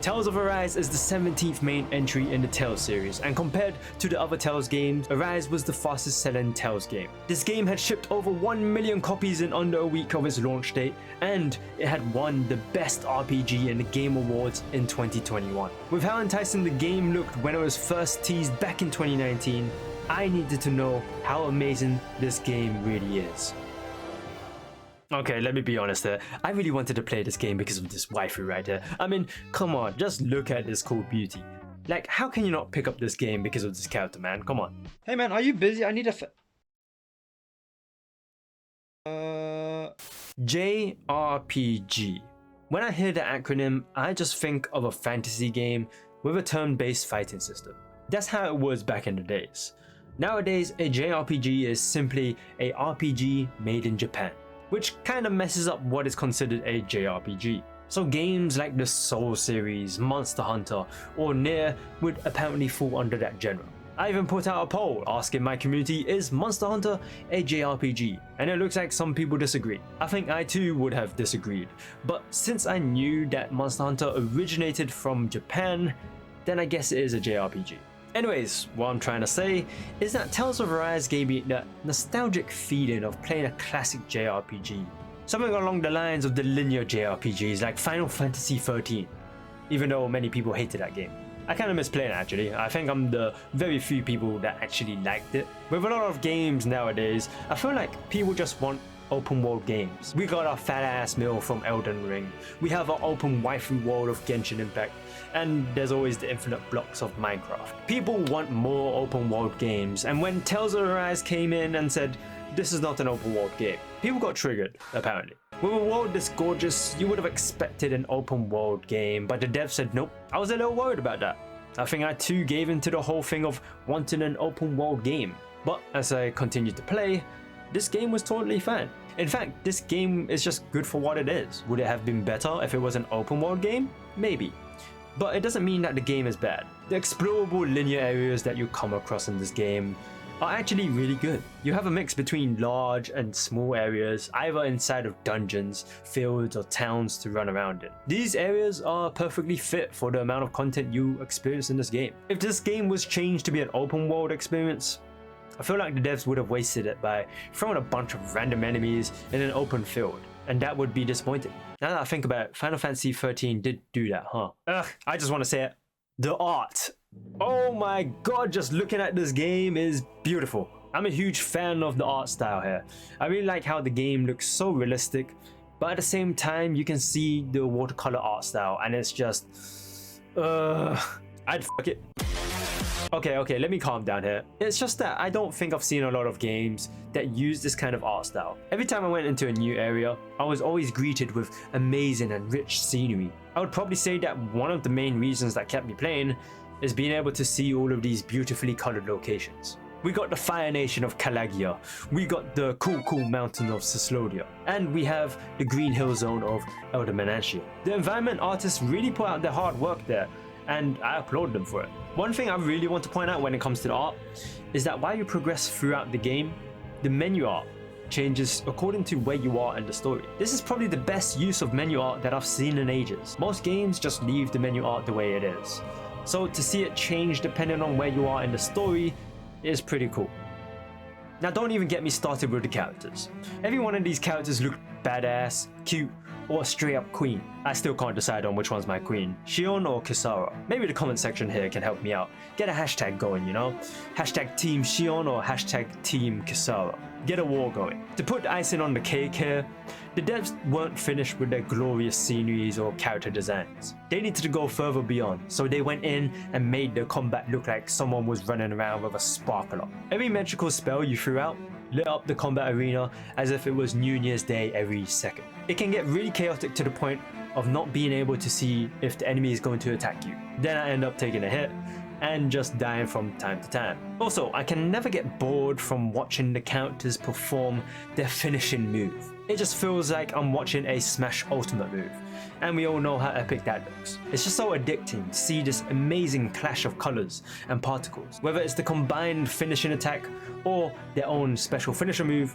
Tales of Arise is the 17th main entry in the Tales series, and compared to the other Tales games, Arise was the fastest selling Tales game. This game had shipped over 1 million copies in under a week of its launch date, and it had won the Best RPG in the Game Awards in 2021. With how enticing the game looked when it was first teased back in 2019, I needed to know how amazing this game really is. Okay, let me be honest here. I really wanted to play this game because of this waifu right here. I mean, come on, just look at this cool beauty. Like, how can you not pick up this game because of this character, man? Come on. Hey man, are you busy? I need a JRPG. When I hear the acronym, I just think of a fantasy game with a turn-based fighting system. That's how it was back in the days. Nowadays, a JRPG is simply a RPG made in Japan, which kind of messes up what is considered a JRPG. So games like the Soul series, Monster Hunter, or Nier would apparently fall under that genre. I even put out a poll asking my community, is Monster Hunter a JRPG? And it looks like some people disagree. I think I too would have disagreed, but since I knew that Monster Hunter originated from Japan, then I guess it is a JRPG. Anyways, what I'm trying to say is that Tales of Arise gave me that nostalgic feeling of playing a classic JRPG. Something along the lines of the linear JRPGs like Final Fantasy XIII, even though many people hated that game. I kind of miss playing it actually. I think I'm the very few people that actually liked it. With a lot of games nowadays, I feel like people just want open world games. We got our fat ass meal from Elden Ring, we have our open waifu world of Genshin Impact, and there's always the infinite blocks of Minecraft. People want more open world games, and when Tales of Arise came in and said, this is not an open world game, people got triggered, apparently. With a world this gorgeous, you would have expected an open world game, but the dev said nope. I was a little worried about that. I think I too gave into the whole thing of wanting an open world game. But as I continued to play, this game was totally fine. In fact, this game is just good for what it is. Would it have been better if it was an open world game? Maybe. But it doesn't mean that the game is bad. The explorable linear areas that you come across in this game are actually really good. You have a mix between large and small areas, either inside of dungeons, fields, or towns to run around in. These areas are perfectly fit for the amount of content you experience in this game. If this game was changed to be an open world experience, I feel like the devs would have wasted it by throwing a bunch of random enemies in an open field, and that would be disappointing. Now that I think about it, Final Fantasy XIII did do that, huh? Ugh, I just want to say it. The art. Oh my god, just looking at this game is beautiful. I'm a huge fan of the art style here. I really like how the game looks so realistic, but at the same time you can see the watercolor art style, and it's just... I'd fuck it. Okay, let me calm down here. It's just that I don't think I've seen a lot of games that use this kind of art style. Every time I went into a new area, I was always greeted with amazing and rich scenery. I would probably say that one of the main reasons that kept me playing is being able to see all of these beautifully colored locations. We got the Fire Nation of Calagia, we got the cool mountain of Cyslodia, and we have the Green Hill Zone of Elder Menantia. The environment artists really put out their hard work there, and I applaud them for it. One thing I really want to point out when it comes to the art is that while you progress throughout the game, the menu art changes according to where you are in the story. This is probably the best use of menu art that I've seen in ages. Most games just leave the menu art the way it is. So to see it change depending on where you are in the story is pretty cool. Now don't even get me started with the characters. Every one of these characters look badass, cute, or straight up queen. I still can't decide on which one's my queen, Shion or Kisara. Maybe the comment section here can help me out. Get a hashtag going, you know? Hashtag Team Shion or hashtag Team Kisara. Get a war going. To put the icing on the cake here, the devs weren't finished with their glorious sceneries or character designs. They needed to go further beyond, so they went in and made the combat look like someone was running around with a sparkler. Every magical spell you threw out lit up the combat arena as if it was New Year's Day every second. It can get really chaotic to the point of not being able to see if the enemy is going to attack you. Then I end up taking a hit and just dying from time to time. Also, I can never get bored from watching the characters perform their finishing move. It just feels like I'm watching a Smash Ultimate move, and we all know how epic that looks. It's just so addicting to see this amazing clash of colors and particles. Whether it's the combined finishing attack or their own special finisher move,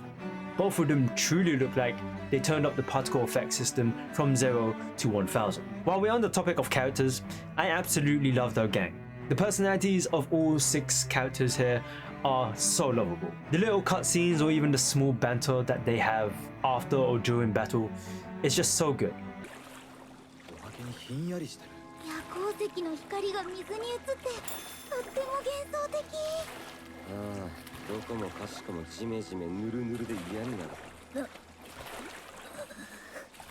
both of them truly look like they turned up the particle effect system from 0 to 1000. While we're on the topic of characters, I absolutely love their gang. The personalities of all 6 characters here are so lovable. The little cutscenes or even the small banter that they have after or during battle is just so good. 夜光石の光が水に映ってとっても幻想的。ああ、どこもかしこもジメジメぬるぬるで嫌になる。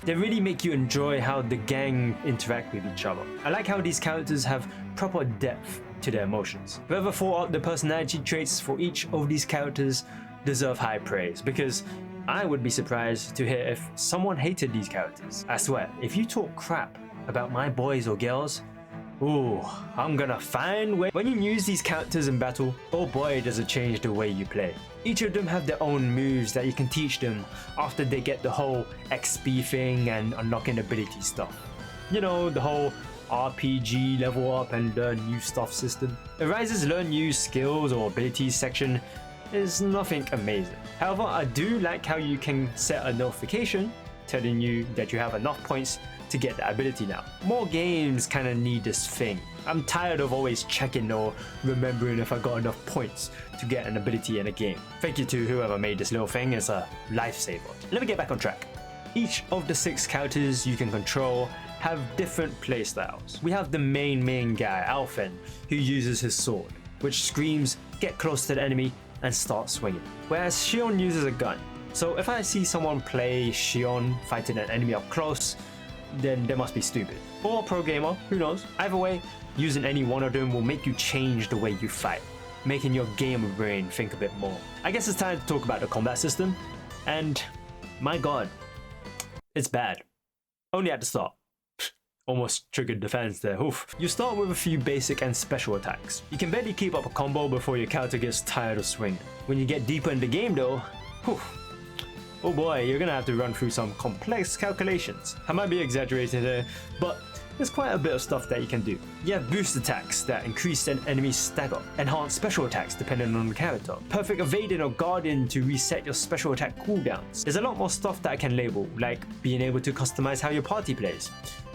They really make you enjoy how the gang interact with each other. I like how these characters have proper depth to their emotions. Whoever thought out the personality traits for each of these characters deserve high praise, because I would be surprised to hear if someone hated these characters. I swear, if you talk crap about my boys or girls, ooh, I'm gonna find way. When you use these characters in battle, oh boy does it change the way you play. Each of them have their own moves that you can teach them after they get the whole XP thing and unlocking ability stuff. You know, the whole RPG level up and learn new stuff system. Arise's learn new skills or abilities section is nothing amazing. However, I do like how you can set a notification telling you that you have enough points to get the ability now. More games kind of need this thing. I'm tired of always checking or remembering if I got enough points to get an ability in a game. Thank you to whoever made this little thing, it's a lifesaver. Let me get back on track. Each of the 6 characters you can control have different playstyles. We have the main guy, Alphen, who uses his sword, which screams, get close to the enemy and start swinging. Whereas Shion uses a gun. So if I see someone play Shion fighting an enemy up close, then they must be stupid. Or a pro gamer, who knows? Either way, using any one of them will make you change the way you fight, making your gamer brain think a bit more. I guess it's time to talk about the combat system, and my god, it's bad. Only at the start. Almost triggered defense there, oof. You start with a few basic and special attacks. You can barely keep up a combo before your character gets tired of swinging. When you get deeper in the game though, whew, oh boy, you're gonna have to run through some complex calculations. I might be exaggerating there, but there's quite a bit of stuff that you can do. You have boost attacks that increase an enemy's stagger, enhanced special attacks depending on the character, perfect evading or guarding to reset your special attack cooldowns. There's a lot more stuff that I can label, like being able to customize how your party plays,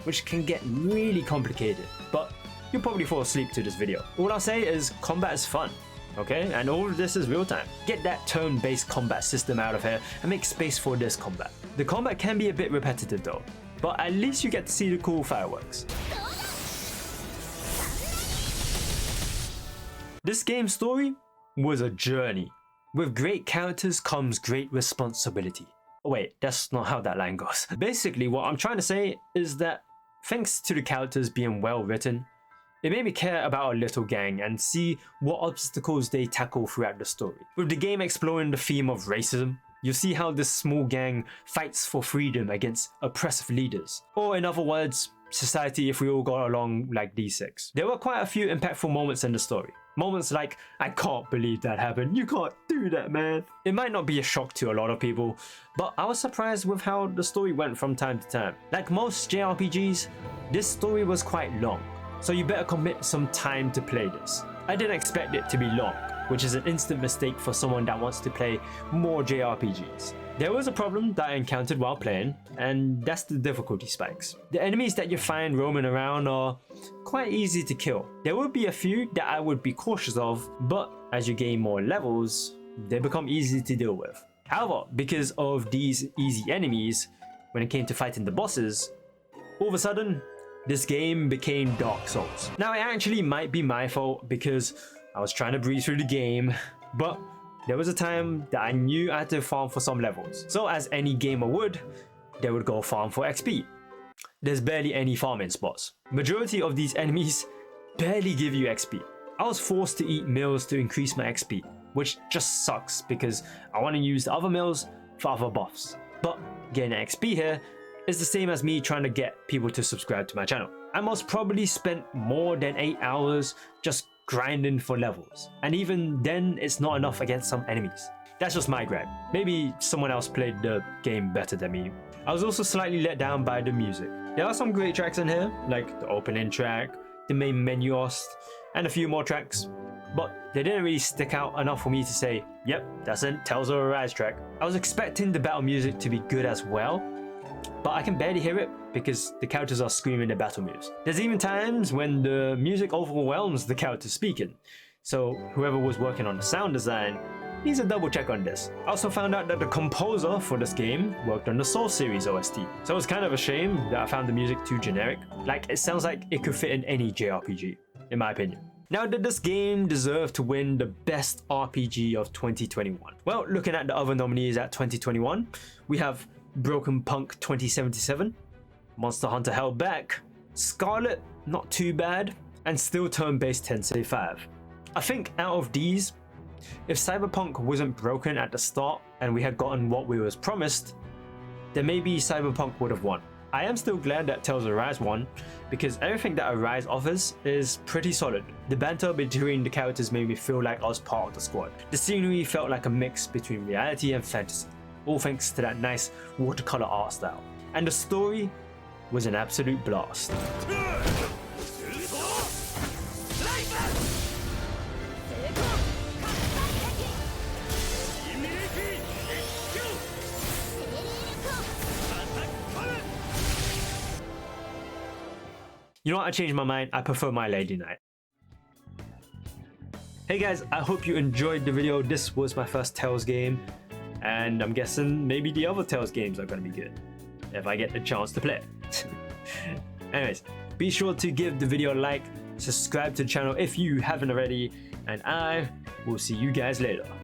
which can get really complicated, but you'll probably fall asleep to this video. All I'll say is combat is fun. Okay, and all of this is real time. Get that turn-based combat system out of here and make space for this combat. The combat can be a bit repetitive though, but at least you get to see the cool fireworks. This game's story was a journey. With great characters comes great responsibility. Oh wait, that's not how that line goes. Basically, what I'm trying to say is that thanks to the characters being well written, it made me care about our little gang and see what obstacles they tackle throughout the story. With the game exploring the theme of racism, you'll see how this small gang fights for freedom against oppressive leaders. Or in other words, society if we all got along like these 6. There were quite a few impactful moments in the story. Moments like, I can't believe that happened, you can't do that, man. It might not be a shock to a lot of people, but I was surprised with how the story went from time to time. Like most JRPGs, this story was quite long, so you better commit some time to play this. I didn't expect it to be long, which is an instant mistake for someone that wants to play more JRPGs. There was a problem that I encountered while playing, and that's the difficulty spikes. The enemies that you find roaming around are quite easy to kill. There will be a few that I would be cautious of, but as you gain more levels, they become easy to deal with. However, because of these easy enemies, when it came to fighting the bosses, all of a sudden, this game became Dark Souls. Now it actually might be my fault because I was trying to breeze through the game, but there was a time that I knew I had to farm for some levels. So as any gamer would, they would go farm for XP. There's barely any farming spots. Majority of these enemies barely give you XP. I was forced to eat meals to increase my XP, which just sucks because I want to use the other meals for other buffs. But getting XP here is the same as me trying to get people to subscribe to my channel. I most probably spent more than 8 hours just grinding for levels, and even then it's not enough against some enemies. That's just my gripe. Maybe someone else played the game better than me. I was also slightly let down by the music. There are some great tracks in here, like the opening track, the main menu host, and a few more tracks, but they didn't really stick out enough for me to say, yep, that's a Tales of Arise track. I was expecting the battle music to be good as well, but I can barely hear it because the characters are screaming their battle moves. There's even times when the music overwhelms the characters speaking, so whoever was working on the sound design needs a double check on this. I also found out that the composer for this game worked on the Soul series OST, so it's kind of a shame that I found the music too generic. Like, it sounds like it could fit in any JRPG, in my opinion. Now, did this game deserve to win the best RPG of 2021? Well, looking at the other nominees at 2021, we have Broken Punk 2077, Monster Hunter Held Back, Scarlet, not too bad, and still turn-based Tensei 5. I think out of these, if Cyberpunk wasn't broken at the start and we had gotten what we was promised, then maybe Cyberpunk would have won. I am still glad that Tales of Arise won, because everything that Arise offers is pretty solid. The banter between the characters made me feel like I was part of the squad. The scenery felt like a mix between reality and fantasy, all thanks to that nice watercolor art style. And the story was an absolute blast. You know what, I changed my mind, I prefer My Lady Knight. Hey guys, I hope you enjoyed the video. This was my first Tales game, and I'm guessing maybe the other Tales games are gonna be good, if I get the chance to play it. Anyways, be sure to give the video a like, subscribe to the channel if you haven't already, and I will see you guys later.